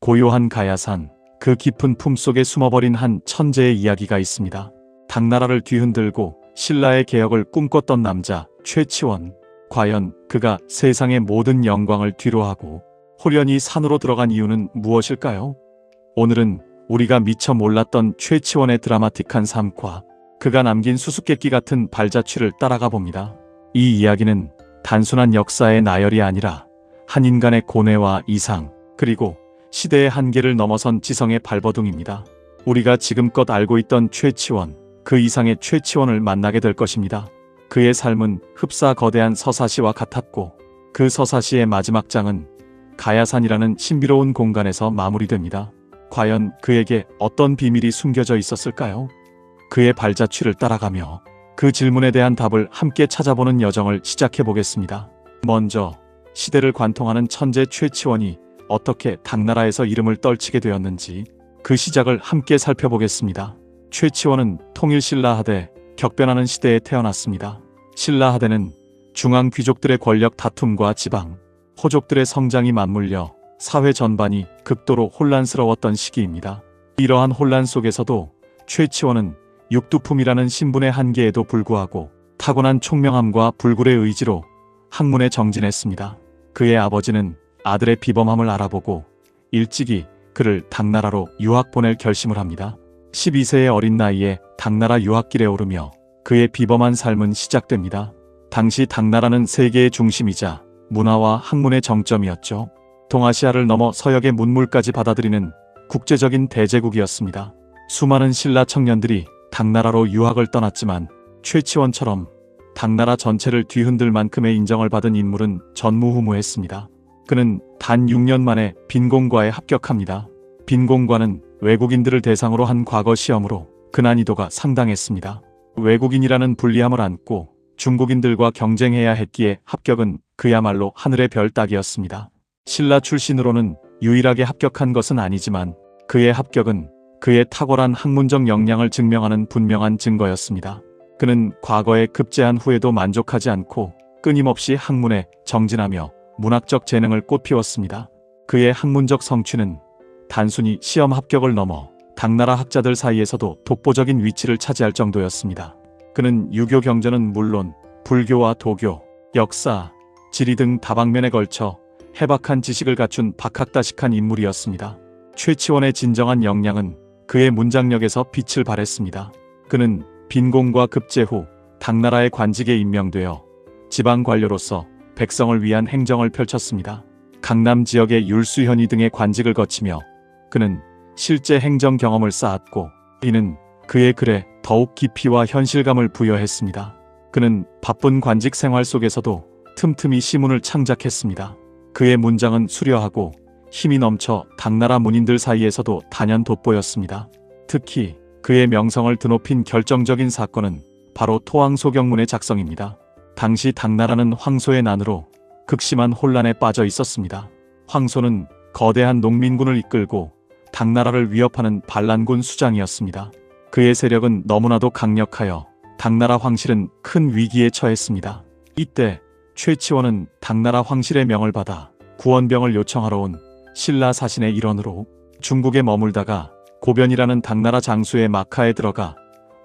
고요한 가야산, 그 깊은 품속에 숨어버린 한 천재의 이야기가 있습니다. 당나라를 뒤흔들고 신라의 개혁을 꿈꿨던 남자 최치원. 과연 그가 세상의 모든 영광을 뒤로하고 홀연히 산으로 들어간 이유는 무엇일까요? 오늘은 우리가 미처 몰랐던 최치원의 드라마틱한 삶과 그가 남긴 수수께끼 같은 발자취를 따라가 봅니다. 이 이야기는 단순한 역사의 나열이 아니라 한 인간의 고뇌와 이상, 그리고 시대의 한계를 넘어선 지성의 발버둥입니다. 우리가 지금껏 알고 있던 최치원, 그 이상의 최치원을 만나게 될 것입니다. 그의 삶은 흡사 거대한 서사시와 같았고, 그 서사시의 마지막 장은 가야산이라는 신비로운 공간에서 마무리됩니다. 과연 그에게 어떤 비밀이 숨겨져 있었을까요? 그의 발자취를 따라가며 그 질문에 대한 답을 함께 찾아보는 여정을 시작해 보겠습니다. 먼저 시대를 관통하는 천재 최치원이 어떻게 당나라에서 이름을 떨치게 되었는지 그 시작을 함께 살펴보겠습니다. 최치원은 통일신라하대, 격변하는 시대에 태어났습니다. 신라하대는 중앙 귀족들의 권력 다툼과 지방, 호족들의 성장이 맞물려 사회 전반이 극도로 혼란스러웠던 시기입니다. 이러한 혼란 속에서도 최치원은 육두품이라는 신분의 한계에도 불구하고 타고난 총명함과 불굴의 의지로 학문에 정진했습니다. 그의 아버지는 아들의 비범함을 알아보고 일찍이 그를 당나라로 유학 보낼 결심을 합니다. 12세의 어린 나이에 당나라 유학길에 오르며 그의 비범한 삶은 시작됩니다. 당시 당나라는 세계의 중심이자 문화와 학문의 정점이었죠. 동아시아를 넘어 서역의 문물까지 받아들이는 국제적인 대제국이었습니다. 수많은 신라 청년들이 당나라로 유학을 떠났지만 최치원처럼 당나라 전체를 뒤흔들 만큼의 인정을 받은 인물은 전무후무했습니다. 그는 단 6년 만에 빈공과에 합격합니다. 빈공과는 외국인들을 대상으로 한 과거 시험으로 그 난이도가 상당했습니다. 외국인이라는 불리함을 안고 중국인들과 경쟁해야 했기에 합격은 그야말로 하늘의 별 따기였습니다. 신라 출신으로는 유일하게 합격한 것은 아니지만 그의 합격은 그의 탁월한 학문적 역량을 증명하는 분명한 증거였습니다. 그는 과거에 급제한 후에도 만족하지 않고 끊임없이 학문에 정진하며 문학적 재능을 꽃피웠습니다. 그의 학문적 성취는 단순히 시험 합격을 넘어 당나라 학자들 사이에서도 독보적인 위치를 차지할 정도였습니다. 그는 유교 경전은 물론 불교와 도교, 역사, 지리 등 다방면에 걸쳐 해박한 지식을 갖춘 박학다식한 인물이었습니다. 최치원의 진정한 역량은 그의 문장력에서 빛을 발했습니다. 그는 빈공과 급제 후 당나라의 관직에 임명되어 지방 관료로서 백성을 위한 행정을 펼쳤습니다. 강남 지역의 율수현의 등의 관직을 거치며 그는 실제 행정 경험을 쌓았고 이는 그의 글에 더욱 깊이와 현실감을 부여했습니다. 그는 바쁜 관직 생활 속에서도 틈틈이 시문을 창작했습니다. 그의 문장은 수려하고 힘이 넘쳐 당나라 문인들 사이에서도 단연 돋보였습니다. 특히 그의 명성을 드높인 결정적인 사건은 바로 토항소경문의 작성입니다. 당시 당나라는 황소의 난으로 극심한 혼란에 빠져 있었습니다. 황소는 거대한 농민군을 이끌고 당나라를 위협하는 반란군 수장이었습니다. 그의 세력은 너무나도 강력하여 당나라 황실은 큰 위기에 처했습니다. 이때 최치원은 당나라 황실의 명을 받아 구원병을 요청하러 온 신라 사신의 일원으로 중국에 머물다가 고변이라는 당나라 장수의 마카에 들어가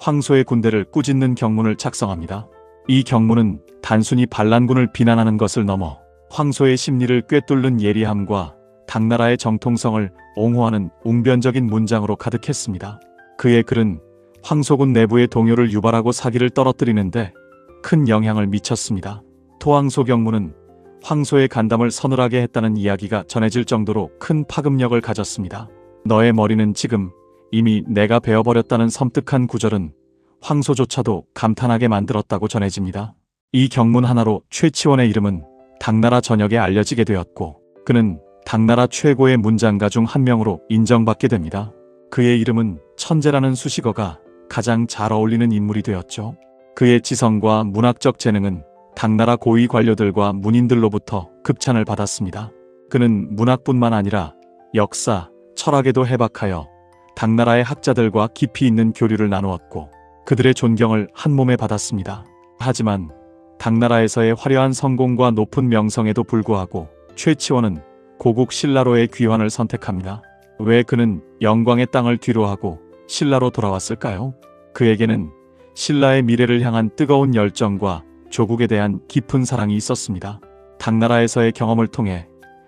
황소의 군대를 꾸짖는 경문을 작성합니다. 이 경문은 단순히 반란군을 비난하는 것을 넘어 황소의 심리를 꿰뚫는 예리함과 당나라의 정통성을 옹호하는 웅변적인 문장으로 가득했습니다. 그의 글은 황소군 내부의 동요를 유발하고 사기를 떨어뜨리는데 큰 영향을 미쳤습니다. 토항소 경문은 황소의 간담을 서늘하게 했다는 이야기가 전해질 정도로 큰 파급력을 가졌습니다. 너의 머리는 지금 이미 내가 베어버렸다는 섬뜩한 구절은 황소조차도 감탄하게 만들었다고 전해집니다. 이 경문 하나로 최치원의 이름은 당나라 전역에 알려지게 되었고 그는 당나라 최고의 문장가 중 한 명으로 인정받게 됩니다. 그의 이름은 천재라는 수식어가 가장 잘 어울리는 인물이 되었죠. 그의 지성과 문학적 재능은 당나라 고위 관료들과 문인들로부터 극찬을 받았습니다. 그는 문학뿐만 아니라 역사, 철학에도 해박하여 당나라의 학자들과 깊이 있는 교류를 나누었고 그들의 존경을 한몸에 받았습니다. 하지만 당나라에서의 화려한 성공과 높은 명성에도 불구하고 최치원은 고국 신라로의 귀환을 선택합니다. 왜 그는 영광의 땅을 뒤로하고 신라로 돌아왔을까요? 그에게는 신라의 미래를 향한 뜨거운 열정과 조국에 대한 깊은 사랑이 있었습니다. 당나라에서의 경험을 통해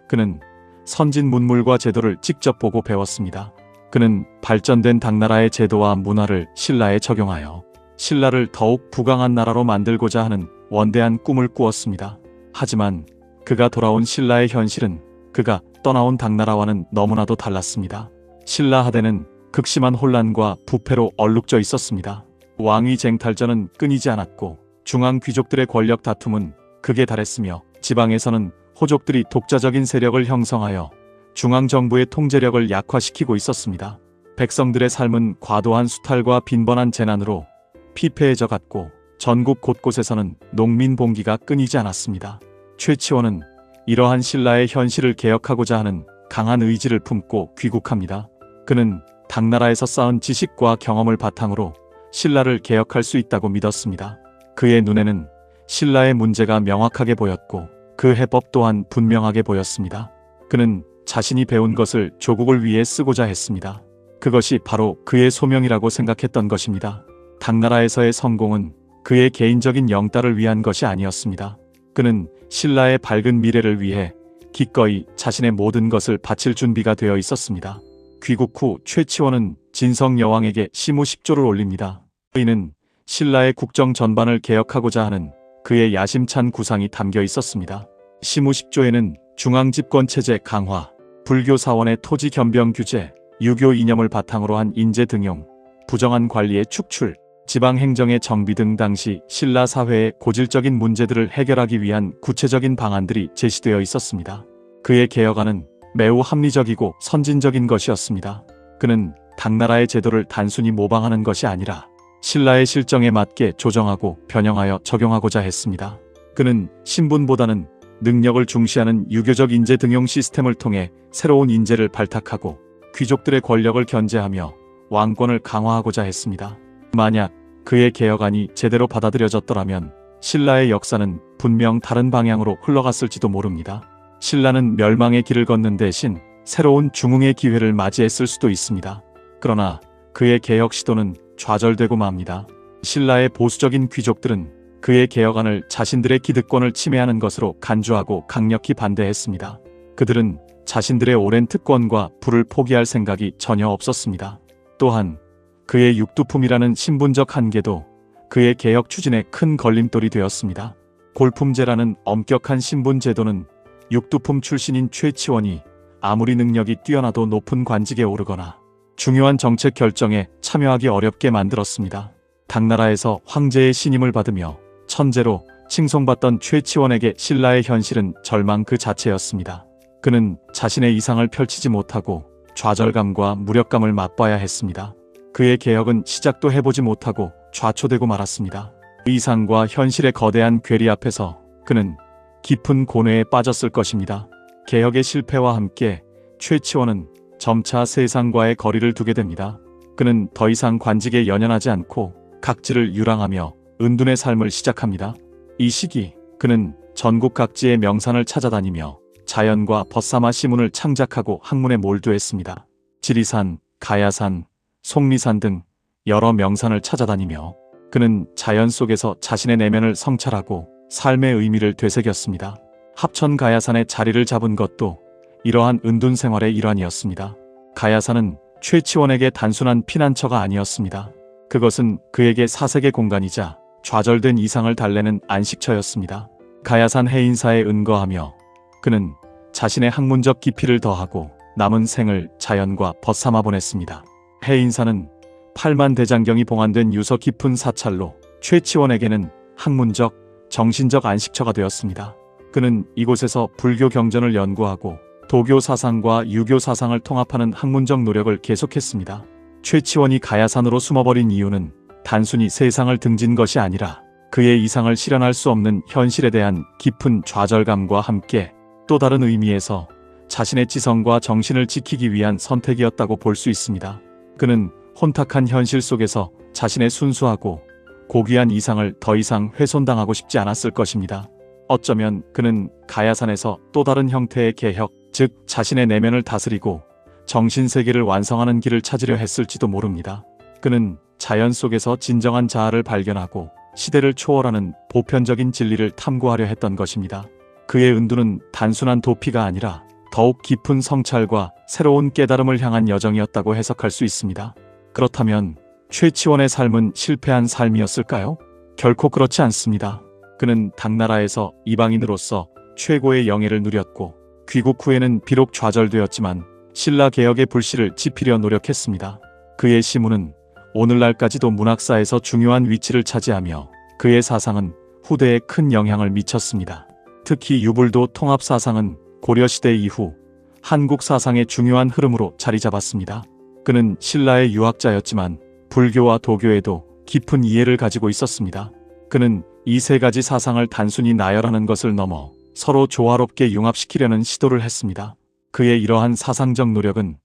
그는 선진 문물과 제도를 직접 보고 배웠습니다. 그는 발전된 당나라의 제도와 문화를 신라에 적용하여 신라를 더욱 부강한 나라로 만들고자 하는 원대한 꿈을 꾸었습니다. 하지만 그가 돌아온 신라의 현실은 그가 떠나온 당나라와는 너무나도 달랐습니다. 신라 하대는 극심한 혼란과 부패로 얼룩져 있었습니다. 왕위 쟁탈전은 끊이지 않았고 중앙 귀족들의 권력 다툼은 극에 달했으며 지방에서는 호족들이 독자적인 세력을 형성하여 중앙정부의 통제력을 약화시키고 있었습니다. 백성들의 삶은 과도한 수탈과 빈번한 재난으로 피폐해져 갔고 전국 곳곳에서는 농민 봉기가 끊이지 않았습니다. 최치원은 이러한 신라의 현실을 개혁하고자 하는 강한 의지를 품고 귀국합니다. 그는 당나라에서 쌓은 지식과 경험을 바탕으로 신라를 개혁할 수 있다고 믿었습니다. 그의 눈에는 신라의 문제가 명확하게 보였고 그 해법 또한 분명하게 보였습니다. 그는 자신이 배운 것을 조국을 위해 쓰고자 했습니다. 그것이 바로 그의 소명이라고 생각했던 것입니다. 당나라에서의 성공은 그의 개인적인 영달을 위한 것이 아니었습니다. 그는 신라의 밝은 미래를 위해 기꺼이 자신의 모든 것을 바칠 준비가 되어 있었습니다. 귀국 후 최치원은 진성 여왕에게 시무식조를 올립니다. 이는 신라의 국정 전반을 개혁하고자 하는 그의 야심찬 구상이 담겨 있었습니다. 시무식조에는 중앙집권체제 강화, 불교 사원의 토지 겸병 규제, 유교 이념을 바탕으로 한 인재 등용, 부정한 관리의 축출, 지방행정의 정비 등 당시 신라 사회의 고질적인 문제들을 해결하기 위한 구체적인 방안들이 제시되어 있었습니다. 그의 개혁안은 매우 합리적이고 선진적인 것이었습니다. 그는 당나라의 제도를 단순히 모방하는 것이 아니라 신라의 실정에 맞게 조정하고 변형하여 적용하고자 했습니다. 그는 신분보다는 능력을 중시하는 유교적 인재 등용 시스템을 통해 새로운 인재를 발탁하고 귀족들의 권력을 견제하며 왕권을 강화하고자 했습니다. 만약 그의 개혁안이 제대로 받아들여졌더라면 신라의 역사는 분명 다른 방향으로 흘러갔을지도 모릅니다. 신라는 멸망의 길을 걷는 대신 새로운 중흥의 기회를 맞이했을 수도 있습니다. 그러나 그의 개혁 시도는 좌절되고 맙니다. 신라의 보수적인 귀족들은 그의 개혁안을 자신들의 기득권을 침해하는 것으로 간주하고 강력히 반대했습니다. 그들은 자신들의 오랜 특권과 부를 포기할 생각이 전혀 없었습니다. 또한 그의 육두품이라는 신분적 한계도 그의 개혁 추진에 큰 걸림돌이 되었습니다. 골품제라는 엄격한 신분 제도는 육두품 출신인 최치원이 아무리 능력이 뛰어나도 높은 관직에 오르거나 중요한 정책 결정에 참여하기 어렵게 만들었습니다. 당나라에서 황제의 신임을 받으며 천재로 칭송받던 최치원에게 신라의 현실은 절망 그 자체였습니다. 그는 자신의 이상을 펼치지 못하고 좌절감과 무력감을 맛봐야 했습니다. 그의 개혁은 시작도 해보지 못하고 좌초되고 말았습니다. 이상과 현실의 거대한 괴리 앞에서 그는 깊은 고뇌에 빠졌을 것입니다. 개혁의 실패와 함께 최치원은 점차 세상과의 거리를 두게 됩니다. 그는 더 이상 관직에 연연하지 않고 각지를 유랑하며 은둔의 삶을 시작합니다. 이 시기 그는 전국 각지의 명산을 찾아다니며 자연과 벗사마 시문을 창작하고 학문에 몰두했습니다. 지리산, 가야산, 속리산 등 여러 명산을 찾아다니며 그는 자연 속에서 자신의 내면을 성찰하고 삶의 의미를 되새겼습니다. 합천 가야산의 자리를 잡은 것도 이러한 은둔 생활의 일환이었습니다. 가야산은 최치원에게 단순한 피난처가 아니었습니다. 그것은 그에게 사색의 공간이자 좌절된 이상을 달래는 안식처였습니다. 가야산 해인사에 은거하며 그는 자신의 학문적 깊이를 더하고 남은 생을 자연과 벗삼아 보냈습니다. 해인사는 8만 대장경이 봉안된 유서 깊은 사찰로 최치원에게는 학문적, 정신적 안식처가 되었습니다. 그는 이곳에서 불교 경전을 연구하고 도교 사상과 유교 사상을 통합하는 학문적 노력을 계속했습니다. 최치원이 가야산으로 숨어버린 이유는 단순히 세상을 등진 것이 아니라 그의 이상을 실현할 수 없는 현실에 대한 깊은 좌절감과 함께 또 다른 의미에서 자신의 지성과 정신을 지키기 위한 선택이었다고 볼 수 있습니다. 그는 혼탁한 현실 속에서 자신의 순수하고 고귀한 이상을 더 이상 훼손당하고 싶지 않았을 것입니다. 어쩌면 그는 가야산에서 또 다른 형태의 개혁, 즉 자신의 내면을 다스리고 정신세계를 완성하는 길을 찾으려 했을지도 모릅니다. 그는 자연 속에서 진정한 자아를 발견하고 시대를 초월하는 보편적인 진리를 탐구하려 했던 것입니다. 그의 은두는 단순한 도피가 아니라 더욱 깊은 성찰과 새로운 깨달음을 향한 여정이었다고 해석할 수 있습니다. 그렇다면 최치원의 삶은 실패한 삶이었을까요? 결코 그렇지 않습니다. 그는 당나라에서 이방인으로서 최고의 영예를 누렸고 귀국 후에는 비록 좌절되었지만 신라 개혁의 불씨를 지피려 노력했습니다. 그의 시문은 오늘날까지도 문학사에서 중요한 위치를 차지하며 그의 사상은 후대에 큰 영향을 미쳤습니다. 특히 유불도 통합사상은 고려시대 이후 한국 사상의 중요한 흐름으로 자리 잡았습니다. 그는 신라의 유학자였지만 불교와 도교에도 깊은 이해를 가지고 있었습니다. 그는 이 세 가지 사상을 단순히 나열하는 것을 넘어 서로 조화롭게 융합시키려는 시도를 했습니다. 그의 이러한 사상적 노력은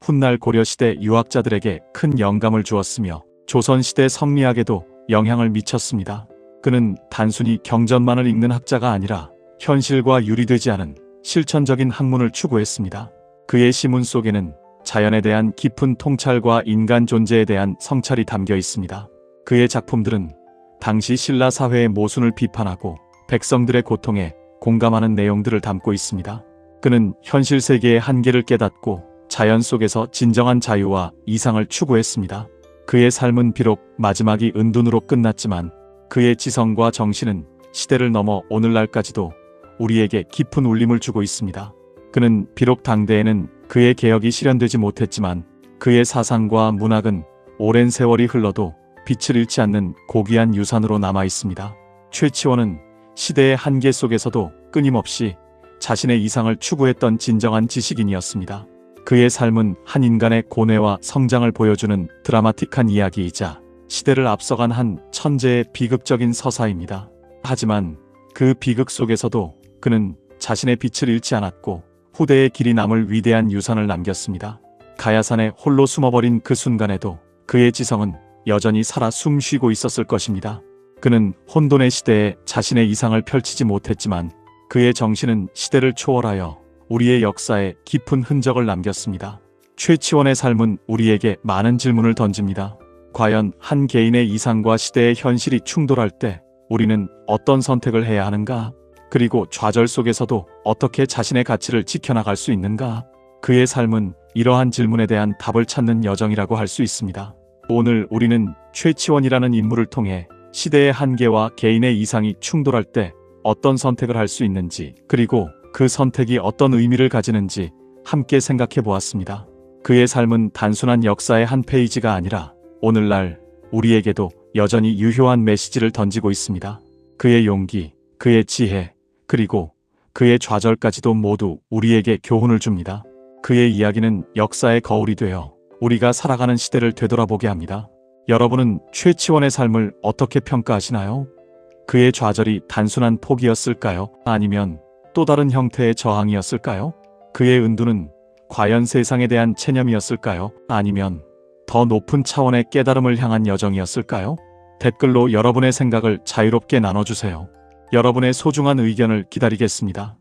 훗날 고려시대 유학자들에게 큰 영감을 주었으며 조선시대 성리학에도 영향을 미쳤습니다. 그는 단순히 경전만을 읽는 학자가 아니라 현실과 유리되지 않은 실천적인 학문을 추구했습니다. 그의 시문 속에는 자연에 대한 깊은 통찰과 인간 존재에 대한 성찰이 담겨 있습니다. 그의 작품들은 당시 신라 사회의 모순을 비판하고 백성들의 고통에 공감하는 내용들을 담고 있습니다. 그는 현실 세계의 한계를 깨닫고 자연 속에서 진정한 자유와 이상을 추구했습니다. 그의 삶은 비록 마지막이 은둔으로 끝났지만 그의 지성과 정신은 시대를 넘어 오늘날까지도 우리에게 깊은 울림을 주고 있습니다. 그는 비록 당대에는 그의 개혁이 실현되지 못했지만 그의 사상과 문학은 오랜 세월이 흘러도 빛을 잃지 않는 고귀한 유산으로 남아 있습니다. 최치원은 시대의 한계 속에서도 끊임없이 자신의 이상을 추구했던 진정한 지식인이었습니다. 그의 삶은 한 인간의 고뇌와 성장을 보여주는 드라마틱한 이야기이자 시대를 앞서간 한 천재의 비극적인 서사입니다. 하지만 그 비극 속에서도 그는 자신의 빛을 잃지 않았고 후대에 길이 남을 위대한 유산을 남겼습니다. 가야산에 홀로 숨어버린 그 순간에도 그의 지성은 여전히 살아 숨쉬고 있었을 것입니다. 그는 혼돈의 시대에 자신의 이상을 펼치지 못했지만 그의 정신은 시대를 초월하여 우리의 역사에 깊은 흔적을 남겼습니다. 최치원의 삶은 우리에게 많은 질문을 던집니다. 과연 한 개인의 이상과 시대의 현실이 충돌할 때 우리는 어떤 선택을 해야 하는가? 그리고 좌절 속에서도 어떻게 자신의 가치를 지켜나갈 수 있는가? 그의 삶은 이러한 질문에 대한 답을 찾는 여정이라고 할 수 있습니다. 오늘 우리는 최치원이라는 인물을 통해 시대의 한계와 개인의 이상이 충돌할 때 어떤 선택을 할 수 있는지, 그리고 그 선택이 어떤 의미를 가지는지 함께 생각해 보았습니다. 그의 삶은 단순한 역사의 한 페이지가 아니라 오늘날 우리에게도 여전히 유효한 메시지를 던지고 있습니다. 그의 용기, 그의 지혜, 그리고 그의 좌절까지도 모두 우리에게 교훈을 줍니다. 그의 이야기는 역사의 거울이 되어 우리가 살아가는 시대를 되돌아보게 합니다. 여러분은 최치원의 삶을 어떻게 평가하시나요? 그의 좌절이 단순한 포기였을까요? 아니면 또 다른 형태의 저항이었을까요? 그의 은두는 과연 세상에 대한 체념이었을까요? 아니면 더 높은 차원의 깨달음을 향한 여정이었을까요? 댓글로 여러분의 생각을 자유롭게 나눠주세요. 여러분의 소중한 의견을 기다리겠습니다.